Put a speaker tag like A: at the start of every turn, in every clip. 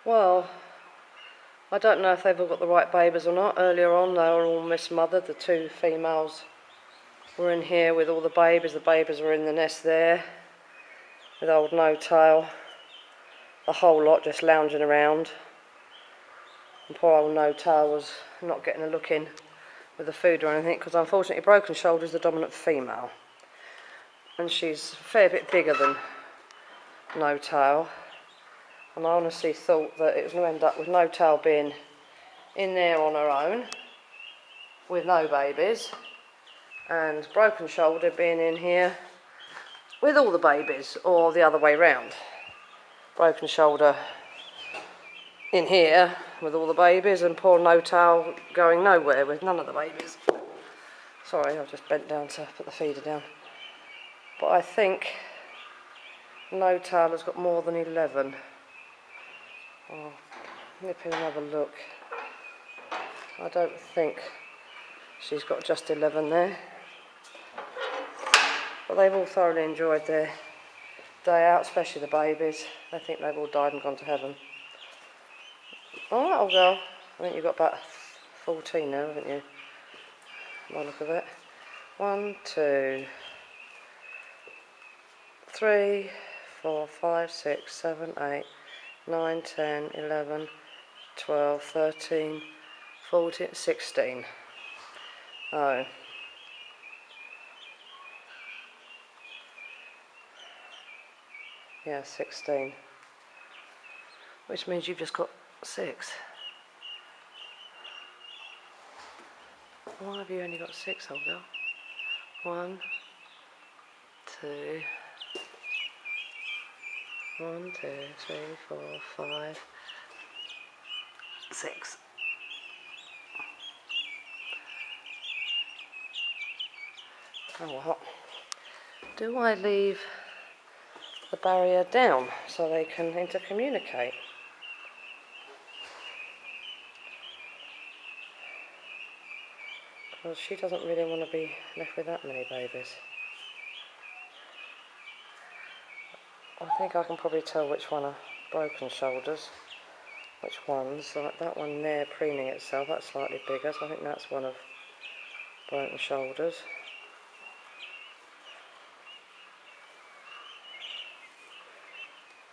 A: Well, I don't know if they've all got the right babies or not. Earlier on, they were all mismothered. The two females were in here with all the babies. The babies were in the nest there with old No Tail. The whole lot just lounging around. And poor old No Tail was not getting a look in with the food or anything, because unfortunately Broken Shoulder is the dominant female. And she's a fair bit bigger than No Tail. And I honestly thought that it was going to end up with No Tail being in there on her own with no babies, and Broken Shoulder being in here with all the babies, or the other way round. Broken Shoulder in here with all the babies, and poor No Tail going nowhere with none of the babies. Sorry, I've just bent down to put the feeder down. But I think No Tail has got more than 11. I'll nip in and have a look. I don't think she's got just 11 there. But they've all thoroughly enjoyed their day out, especially the babies. I think they've all died and gone to heaven. Alright, old girl. I think you've got about 14 now, haven't you? By the look of it. 1, 2, 3, 4, 5, 6, 7, 8, 9, 10, 11, 12, 13, 14, 16. Oh. Yeah, 16. Which means you've just got 6. Why have you only got 6, old girl? 1, 2, 1, 2, 3, 4, 5, 6. Oh, what? Do I leave the barrier down so they can intercommunicate? Because she doesn't really want to be left with that many babies. I think I can probably tell which one are Broken Shoulders, which ones. Like that one there preening itself, that's slightly bigger, so I think that's one of Broken Shoulders.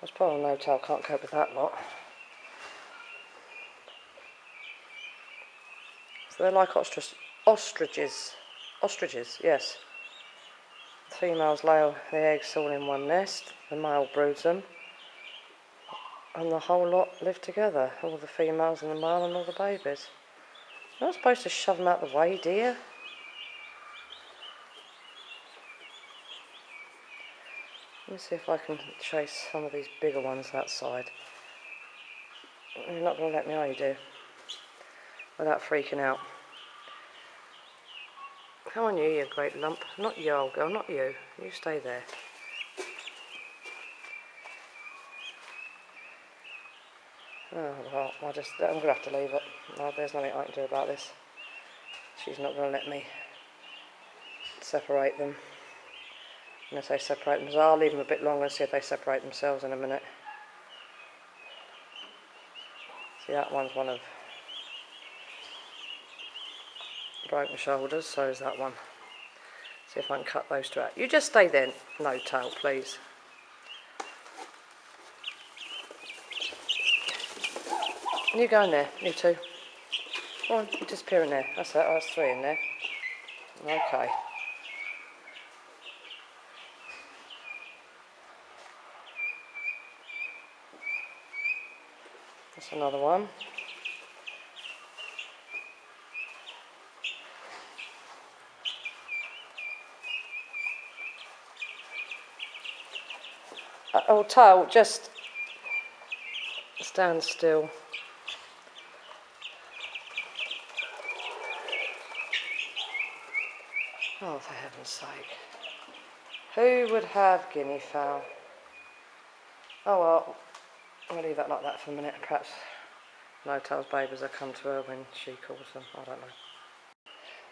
A: I suppose No Tail can't cope with that lot. So they're like ostriches. Ostriches, yes. The females lay the eggs all in one nest, the male broods them, and the whole lot live together, all the females and the male and all the babies. You're not supposed to shove them out the way, dear. Let me see if I can chase some of these bigger ones outside. You're not going to let me, are you, dear? Without freaking out. Come on, you great lump. Not you, old girl, not you. You stay there. Oh, well, I'm going to have to leave it. No, there's nothing I can do about this. She's not going to let me separate them. Unless they separate themselves. I'll leave them a bit longer and see if they separate themselves in a minute. See, that one's one of Broken Shoulders, so is that one. See if I can cut those two out. You just stay there, No Tail, please. You go in there, you two. Go on, you disappear in there. That's it, that's 3 in there. Okay. That's another one. Old Tail, just stand still. Oh, for heaven's sake. Who would have guinea fowl? Oh well, I'll leave that like that for a minute. Perhaps No Tail's babies will come to her when she calls them. I don't know.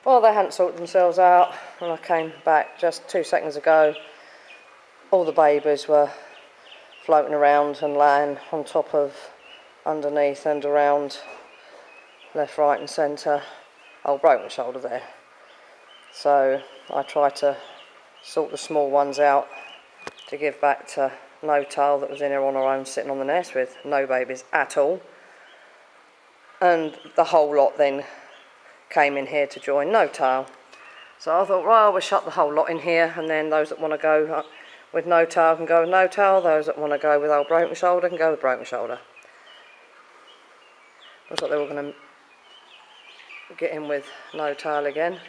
A: Well, they hadn't sorted themselves out when I came back just 2 seconds ago. All the babies were floating around and laying on top of underneath and around, left, right and centre. Oh, broken shoulder there. So I try to sort the small ones out to give back to No Tail, that was in here on her own sitting on the nest with no babies at all. And the whole lot then came in here to join No Tail. So I thought, well, we'll shut the whole lot in here, and then those that want to go with No Tail can go with No Tail, those that want to go with old broken shoulder can go with broken shoulder. I thought they were going to get in with No Tail again.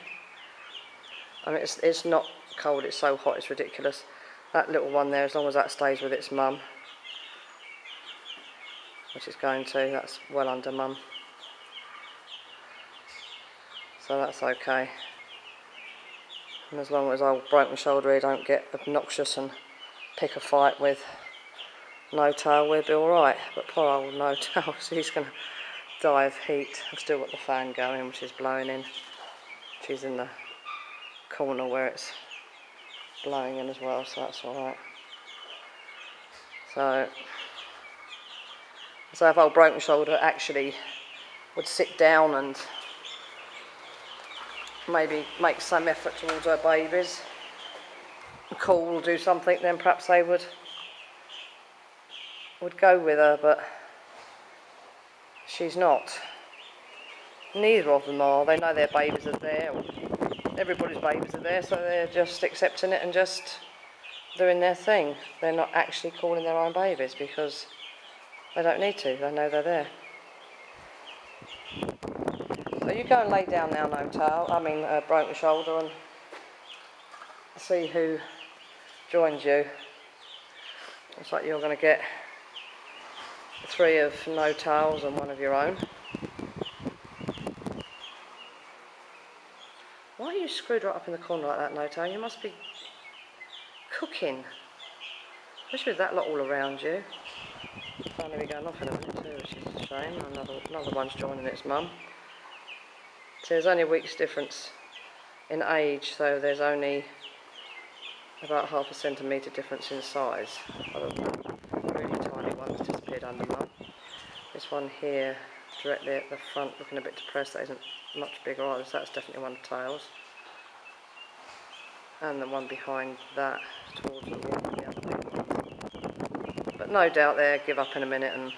A: I mean, it's not cold, it's so hot, it's ridiculous. That little one there, as long as that stays with its mum, which it's going to, that's well under mum. So that's okay. And as long as old broken shoulder here don't get obnoxious and pick a fight with No Tail, we'll be alright. But poor old No Tail, she's going to die of heat. I've still got the fan going, which is blowing in. She's in the corner where it's blowing in as well, so that's alright. So if old broken shoulder actually would sit down and maybe make some effort towards her babies, call, do something, then perhaps they would go with her, but she's not. Neither of them are. They know their babies are there. Everybody's babies are there, so they're just accepting it and just doing their thing. They're not actually calling their own babies because they don't need to. They know they're there. So you go and lay down now, No Tail. Broken shoulder, and see who joins you. Looks like you're going to get 3 of No Tail's and 1 of your own. Why are you screwed right up in the corner like that, No Tail? You must be cooking. Especially with that lot all around you. Finally, we're going off in a minute too, which is a shame. Another one's joining its mum. So there's only a week's difference in age, so there's only about ½ centimetre difference in size. Other than that, really tiny one that's disappeared under mum. This one here, directly at the front, looking a bit depressed, that isn't much bigger either, so that's definitely one of Tail's. And the one behind that, towards the wall, the other big one. But no doubt they'll give up in a minute, and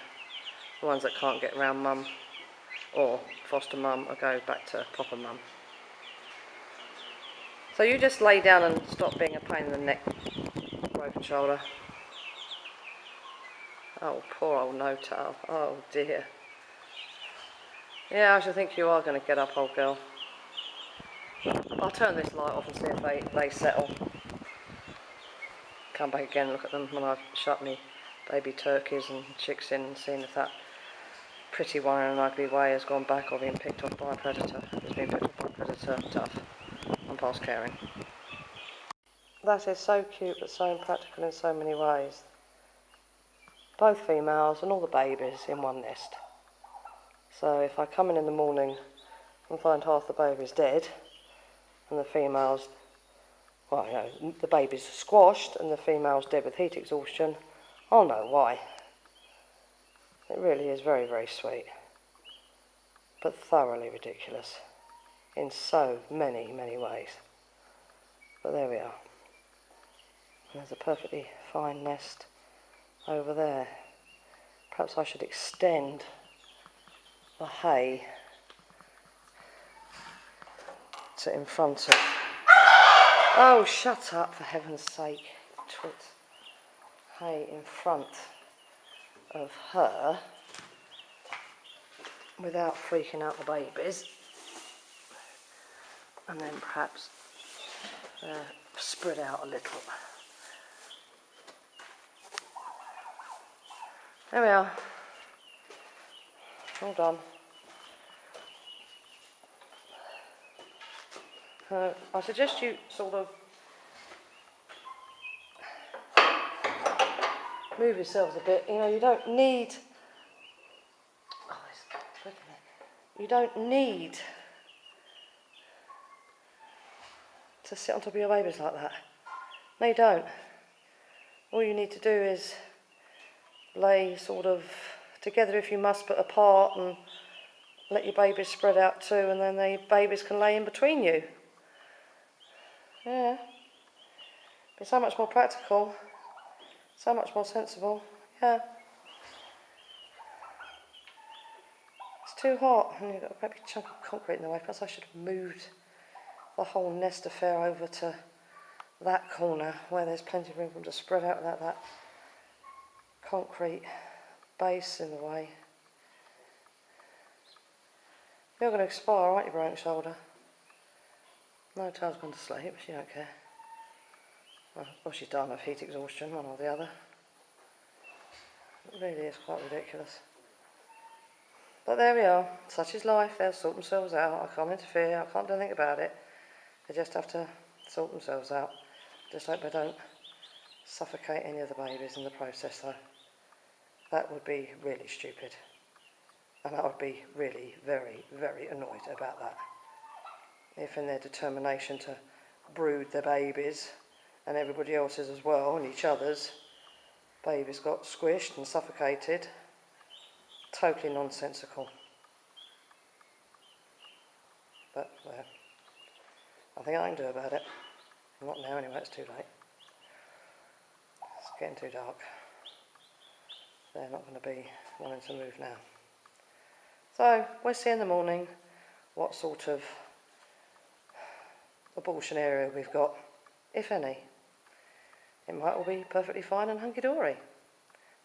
A: the ones that can't get round mum or foster mum will go back to proper mum. So you just lay down and stop being a pain in the neck, broken shoulder. Oh, poor old No Tail. Oh dear. Yeah, I should think you are going to get up, old girl. I'll turn this light off and see if they settle. Come back again and look at them when I've shut me baby turkeys and chicks in and seen if that pretty one in an ugly way has gone back or been picked off by a predator. It's been picked off by a predator, tough. I'm past caring. That is so cute but so impractical in so many ways. Both females and all the babies in one nest. So if I come in the morning and find half the babies dead and the females, well, you know, the babies are squashed and the females dead with heat exhaustion, I'll know why. It really is very, very sweet, but thoroughly ridiculous in so many, many ways. But there we are. And there's a perfectly fine nest over there. Perhaps I should extend the hay to in front of... Oh, shut up, for heaven's sake, twit. Hay in front of her without freaking out the babies, and then perhaps spread out a little. There we are. All done. I suggest you sort of move yourselves a bit. You know, you don't need... You don't need to sit on top of your babies like that. No, you don't. All you need to do is lay sort of together if you must, but apart, and let your babies spread out too, and then the babies can lay in between you. Yeah. Be so much more practical, so much more sensible. Yeah. It's too hot, and you've got a great big chunk of concrete in the way. Perhaps I should have moved the whole nest affair over to that corner where there's plenty of room for them to spread out without that concrete base in the way. You're going to expire, aren't you, broken shoulder? No, Tail's gone to sleep, she don't care. Well, she's dying of heat exhaustion, one or the other. It really is quite ridiculous. But there we are, such is life, they'll sort themselves out. I can't interfere, I can't do anything about it. They just have to sort themselves out. Just hope they don't suffocate any of the babies in the process though. That would be really stupid. And I would be really very, very annoyed about that. If in their determination to brood their babies, and everybody else's as well, and each other's, babies got squished and suffocated. Totally nonsensical. But, well, nothing I can do about it. Not now anyway, it's too late. It's getting too dark. They're not going to be wanting to move now. So, we'll see in the morning what sort of abortion area we've got, if any. It might all be perfectly fine and hunky-dory.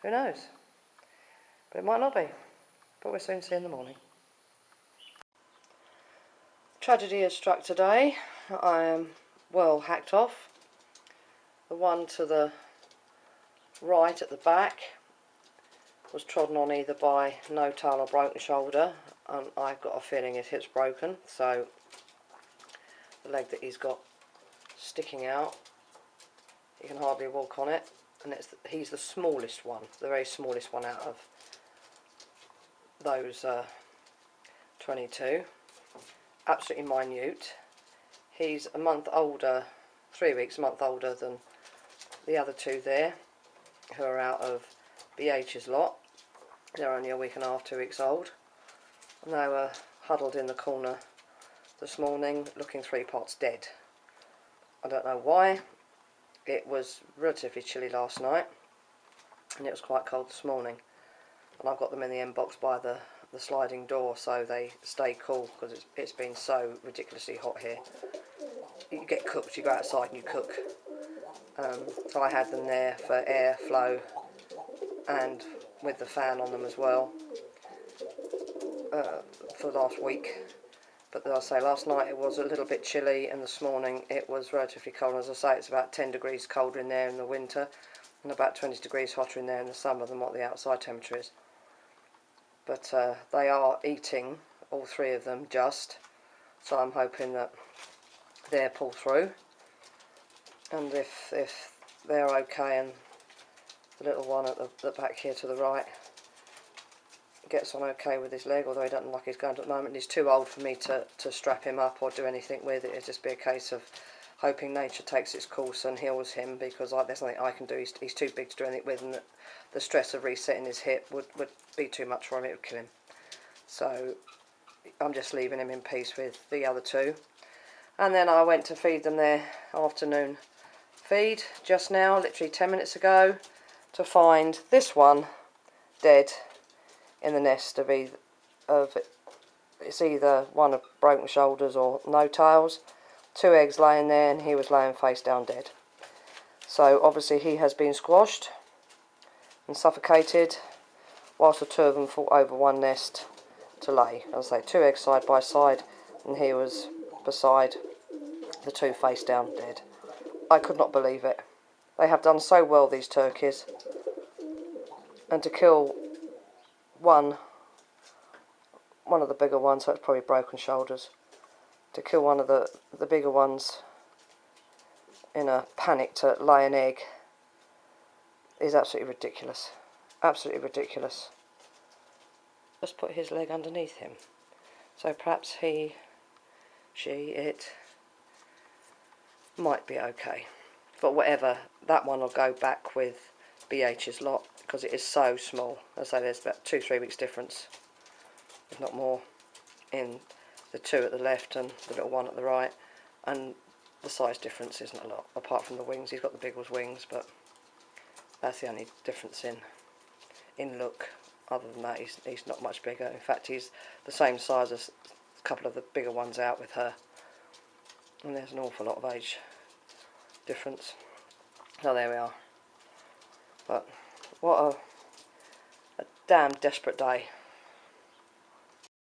A: Who knows? But it might not be. But we'll soon see in the morning. Tragedy has struck today. I am well hacked off. The one to the right at the back was trodden on either by no tail or broken shoulder, and I've got a feeling his hip's broken, so the leg that he's got sticking out, he can hardly walk on it, and he's the smallest one, the very smallest one out of those 22. Absolutely minute. He's a month older, 3 weeks, a month older than the other two there, who are out of BH's lot. They're only a week and a half, 2 weeks old, and they were huddled in the corner this morning looking 3 parts dead. I don't know why. It was relatively chilly last night and it was quite cold this morning, and I've got them in the end box by the sliding door so they stay cool, because it's been so ridiculously hot here. You get cooked, you go outside and you cook. So I had them there for airflow and with the fan on them as well for last week. But as I say, last night it was a little bit chilly, and this morning it was relatively cold. As I say, it's about 10 degrees colder in there in the winter and about 20 degrees hotter in there in the summer than what the outside temperature is. But they are eating, all 3 of them, just. So I'm hoping that they'll pull through. And if they're okay, and the little one at the back here to the right gets on okay with his leg, although he doesn't look like he's going to at the moment. He's too old for me to strap him up or do anything with it. It'll just be a case of hoping nature takes its course and heals him, because there's nothing I can do. He's too big to do anything with, and the stress of resetting his hip would be too much for him. It would kill him. So I'm just leaving him in peace with the other 2. And then I went to feed them their afternoon feed just now, literally 10 minutes ago, to find this one dead in the nest of it's either one of broken shoulders or no tails. 2 eggs laying there, and he was laying face down dead. So obviously he has been squashed and suffocated, whilst the 2 of them fought over one nest to lay. As I say, 2 eggs side by side, and he was beside the 2 face down dead. I could not believe it. They have done so well, these turkeys, and to kill one of the bigger ones, so it's probably broken shoulders, to kill one of the bigger ones in a panic to lay an egg is absolutely ridiculous. Absolutely ridiculous. Just put his leg underneath him, so perhaps it might be okay. But whatever, that one will go back with BH's lot, because it is so small. As I say, there's about 2-3 weeks difference, if not more, in the two at the left and the little one at the right, and the size difference isn't a lot, apart from the wings. He's got the bigger wings, but that's the only difference in look. Other than that, he's not much bigger. In fact, he's the same size as a couple of the bigger ones out with her, and there's an awful lot of age difference. So there we are. But what a damn desperate day.